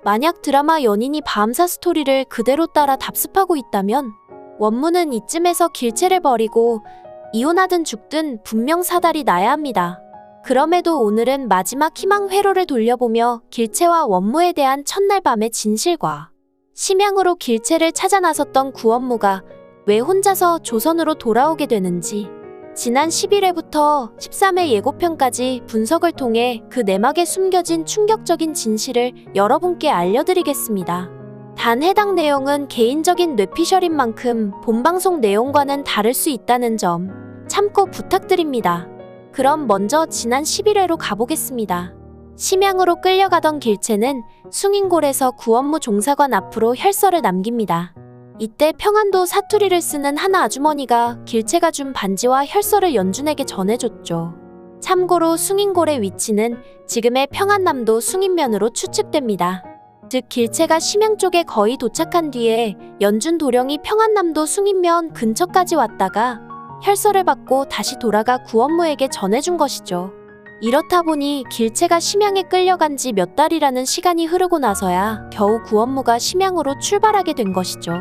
만약 드라마 연인이 밤사 스토리를 그대로 따라 답습하고 있다면 원무는 이쯤에서 길채를 버리고 이혼하든 죽든 분명 사달이 나야 합니다. 그럼에도 오늘은 마지막 희망 회로를 돌려보며 길채와 원무에 대한 첫날 밤의 진실과 심양으로 길채를 찾아 나섰던 구원무가 왜 혼자서 조선으로 돌아오게 되는지 지난 11회부터 13회 예고편까지 분석을 통해 그 내막에 숨겨진 충격적인 진실을 여러분께 알려드리겠습니다. 단 해당 내용은 개인적인 뇌피셜인 만큼 본방송 내용과는 다를 수 있다는 점 참고 부탁드립니다. 그럼 먼저 지난 11회로 가보겠습니다. 심양으로 끌려가던 길채는 숭인골에서 구원무 종사관 앞으로 혈서를 남깁니다. 이때 평안도 사투리를 쓰는 한 아주머니가 길채가 준 반지와 혈서를 연준에게 전해줬죠. 참고로 숭인골의 위치는 지금의 평안남도 숭인면으로 추측됩니다. 즉 길채가 심양 쪽에 거의 도착한 뒤에 연준 도령이 평안남도 숭인면 근처까지 왔다가 혈서를 받고 다시 돌아가 구원무에게 전해준 것이죠. 이렇다 보니 길채가 심양에 끌려간 지 몇 달이라는 시간이 흐르고 나서야 겨우 구원무가 심양으로 출발하게 된 것이죠.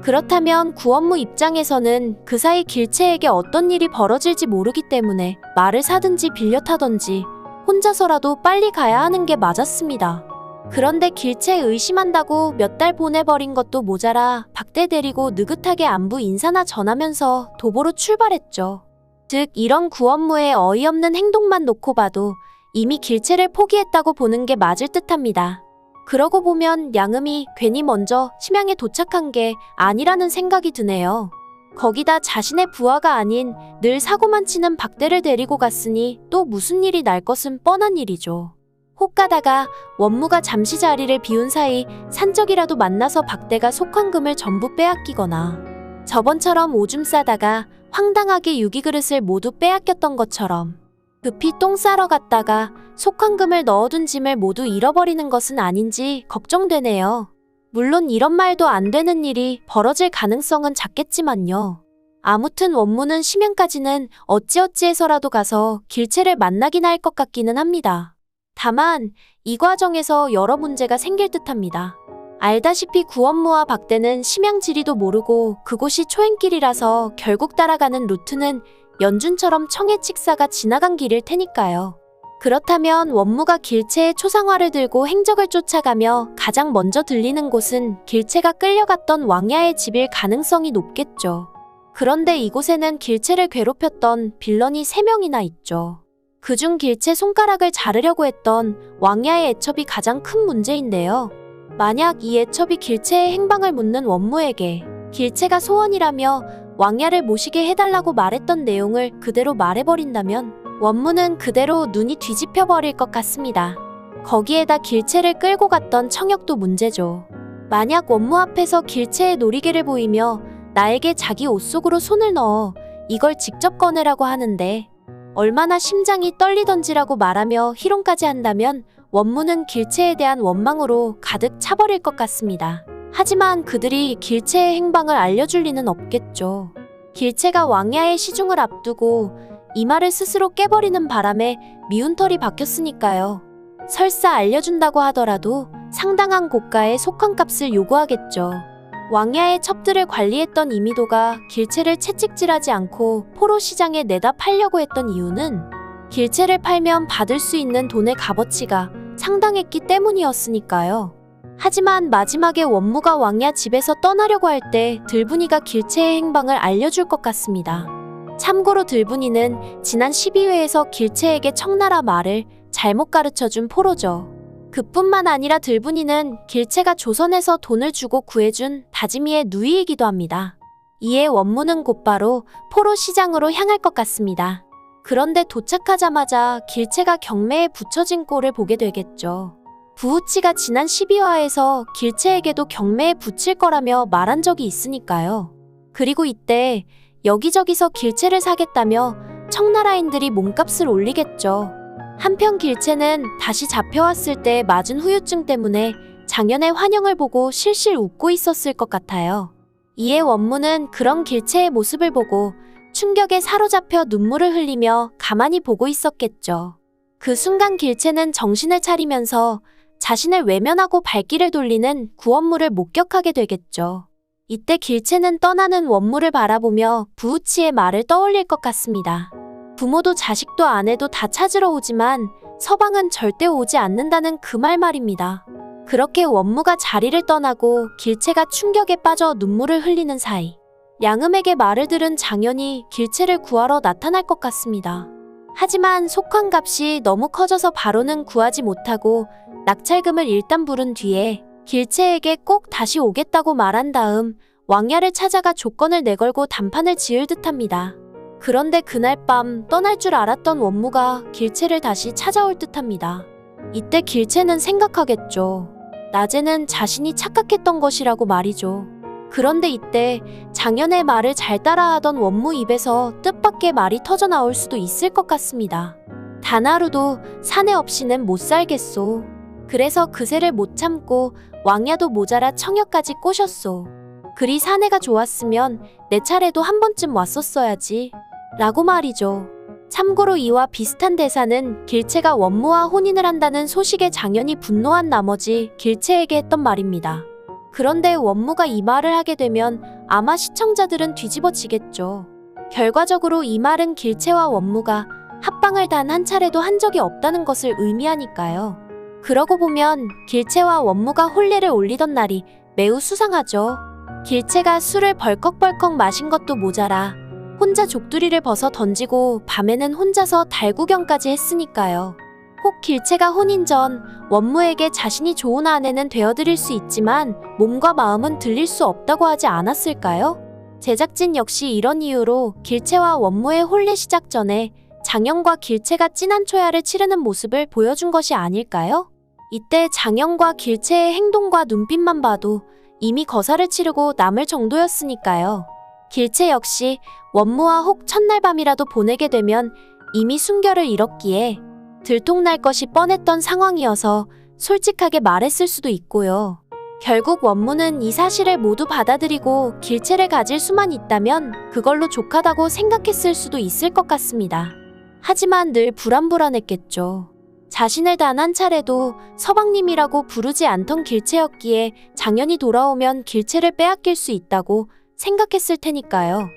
그렇다면 구원무 입장에서는 그 사이 길채에게 어떤 일이 벌어질지 모르기 때문에 말을 사든지 빌려 타든지 혼자서라도 빨리 가야 하는 게 맞았습니다. 그런데 길채 의심한다고 몇 달 보내버린 것도 모자라 박대 데리고 느긋하게 안부 인사나 전하면서 도보로 출발했죠. 즉 이런 구원무의 어이없는 행동만 놓고 봐도 이미 길채를 포기했다고 보는 게 맞을 듯합니다. 그러고 보면 양음이 괜히 먼저 심양에 도착한 게 아니라는 생각이 드네요. 거기다 자신의 부하가 아닌 늘 사고만 치는 박대를 데리고 갔으니 또 무슨 일이 날 것은 뻔한 일이죠. 혹 가다가 원무가 잠시 자리를 비운 사이 산적이라도 만나서 박대가 속환금을 전부 빼앗기거나 저번처럼 오줌 싸다가 황당하게 유기그릇을 모두 빼앗겼던 것처럼 급히 똥 싸러 갔다가 속환금을 넣어둔 짐을 모두 잃어버리는 것은 아닌지 걱정되네요. 물론 이런 말도 안 되는 일이 벌어질 가능성은 작겠지만요. 아무튼 원무는 심양까지는 어찌어찌해서라도 가서 길채를 만나긴 할 것 같기는 합니다. 다만 이 과정에서 여러 문제가 생길 듯합니다. 알다시피 구원무와 박대는 심양 지리도 모르고 그곳이 초행길이라서 결국 따라가는 루트는 연준처럼 청해칙사가 지나간 길일 테니까요. 그렇다면 원무가 길채의 초상화를 들고 행적을 쫓아가며 가장 먼저 들리는 곳은 길채가 끌려갔던 왕야의 집일 가능성이 높겠죠. 그런데 이곳에는 길채를 괴롭혔던 빌런이 3명이나 있죠. 그중 길채 손가락을 자르려고 했던 왕야의 애첩이 가장 큰 문제인데요. 만약 이 애첩이 길채의 행방을 묻는 원무에게 길채가 소원이라며 왕야를 모시게 해달라고 말했던 내용을 그대로 말해버린다면 원무는 그대로 눈이 뒤집혀 버릴 것 같습니다. 거기에다 길채를 끌고 갔던 청역도 문제죠. 만약 원무 앞에서 길채의 놀이개를 보이며 나에게 자기 옷 속으로 손을 넣어 이걸 직접 꺼내라고 하는데 얼마나 심장이 떨리던지라고 말하며 희롱까지 한다면 원무는 길채에 대한 원망으로 가득 차버릴 것 같습니다. 하지만 그들이 길채의 행방을 알려줄 리는 없겠죠. 길채가 왕야의 시중을 앞두고 이마를 스스로 깨버리는 바람에 미운털이 박혔으니까요. 설사 알려준다고 하더라도 상당한 고가의 속환값을 요구하겠죠. 왕야의 첩들을 관리했던 이미도가 길채를 채찍질하지 않고 포로 시장에 내다 팔려고 했던 이유는 길채를 팔면 받을 수 있는 돈의 값어치가 상당했기 때문이었으니까요. 하지만 마지막에 원무가 왕야 집에서 떠나려고 할 때 들분이가 길채의 행방을 알려줄 것 같습니다. 참고로 들분이는 지난 12회에서 길채에게 청나라 말을 잘못 가르쳐준 포로죠. 그뿐만 아니라 들분이는 길채가 조선에서 돈을 주고 구해준 다지미의 누이이기도 합니다. 이에 원무는 곧바로 포로 시장으로 향할 것 같습니다. 그런데 도착하자마자 길채가 경매에 붙여진 꼴을 보게 되겠죠. 부우치가 지난 12화에서 길채에게도 경매에 붙일 거라며 말한 적이 있으니까요. 그리고 이때 여기저기서 길채를 사겠다며 청나라인들이 몸값을 올리겠죠. 한편 길채는 다시 잡혀왔을 때 맞은 후유증 때문에 장현의 환영을 보고 실실 웃고 있었을 것 같아요. 이에 원무는 그런 길채의 모습을 보고 충격에 사로잡혀 눈물을 흘리며 가만히 보고 있었겠죠. 그 순간 길채는 정신을 차리면서 자신을 외면하고 발길을 돌리는 구원무를 목격하게 되겠죠. 이때 길채는 떠나는 원무를 바라보며 부우치의 말을 떠올릴 것 같습니다. 부모도 자식도 아내도 다 찾으러 오지만 서방은 절대 오지 않는다는 그 말입니다. 그렇게 원무가 자리를 떠나고 길채가 충격에 빠져 눈물을 흘리는 사이 양음에게 말을 들은 장현이 길채를 구하러 나타날 것 같습니다. 하지만 속한 값이 너무 커져서 바로는 구하지 못하고 낙찰금을 일단 부른 뒤에 길채에게 꼭 다시 오겠다고 말한 다음 왕야를 찾아가 조건을 내걸고 담판을 지을 듯합니다. 그런데 그날 밤 떠날 줄 알았던 원무가 길채를 다시 찾아올 듯합니다. 이때 길채는 생각하겠죠. 낮에는 자신이 착각했던 것이라고 말이죠. 그런데 이때 장현의 말을 잘 따라하던 원무 입에서 뜻밖의 말이 터져나올 수도 있을 것 같습니다. 단 하루도 사내 없이는 못 살겠소. 그래서 그새를 못 참고 왕야도 모자라 청여까지 꼬셨소. 그리 사내가 좋았으면 내 차례도 한 번쯤 왔었어야지. 라고 말이죠. 참고로 이와 비슷한 대사는 길채가 원무와 혼인을 한다는 소식에 장현이 분노한 나머지 길채에게 했던 말입니다. 그런데 원무가 이 말을 하게 되면 아마 시청자들은 뒤집어지겠죠. 결과적으로 이 말은 길채와 원무가 합방을 단 한 차례도 한 적이 없다는 것을 의미하니까요. 그러고 보면 길채와 원무가 혼례를 올리던 날이 매우 수상하죠. 길채가 술을 벌컥벌컥 마신 것도 모자라 혼자 족두리를 벗어 던지고 밤에는 혼자서 달구경까지 했으니까요. 혹 길채가 혼인 전 원무에게 자신이 좋은 아내는 되어드릴 수 있지만 몸과 마음은 들릴 수 없다고 하지 않았을까요? 제작진 역시 이런 이유로 길채와 원무의 혼례 시작 전에 장현과 길채가 진한 초야를 치르는 모습을 보여준 것이 아닐까요? 이때 장현과 길채의 행동과 눈빛만 봐도 이미 거사를 치르고 남을 정도였으니까요. 길채 역시 원무와 혹 첫날 밤이라도 보내게 되면 이미 순결을 잃었기에 들통날 것이 뻔했던 상황이어서 솔직하게 말했을 수도 있고요. 결국 원무는 이 사실을 모두 받아들이고 길채를 가질 수만 있다면 그걸로 족하다고 생각했을 수도 있을 것 같습니다. 하지만 늘 불안불안했겠죠. 자신을 단 한 차례도 서방님이라고 부르지 않던 길채였기에 장현이 돌아오면 길채를 빼앗길 수 있다고 생각했을 테니까요.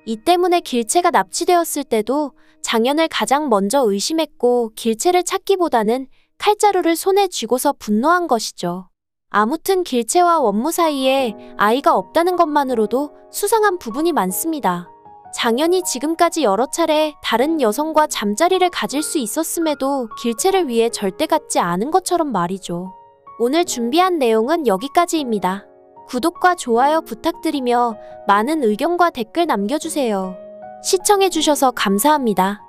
이 때문에 길채가 납치되었을 때도 장현을 가장 먼저 의심했고 길채를 찾기보다는 칼자루를 손에 쥐고서 분노한 것이죠. 아무튼 길채와 원무 사이에 아이가 없다는 것만으로도 수상한 부분이 많습니다. 장현이 지금까지 여러 차례 다른 여성과 잠자리를 가질 수 있었음에도 길채를 위해 절대 갖지 않은 것처럼 말이죠. 오늘 준비한 내용은 여기까지입니다. 구독과 좋아요 부탁드리며 많은 의견과 댓글 남겨주세요. 시청해주셔서 감사합니다.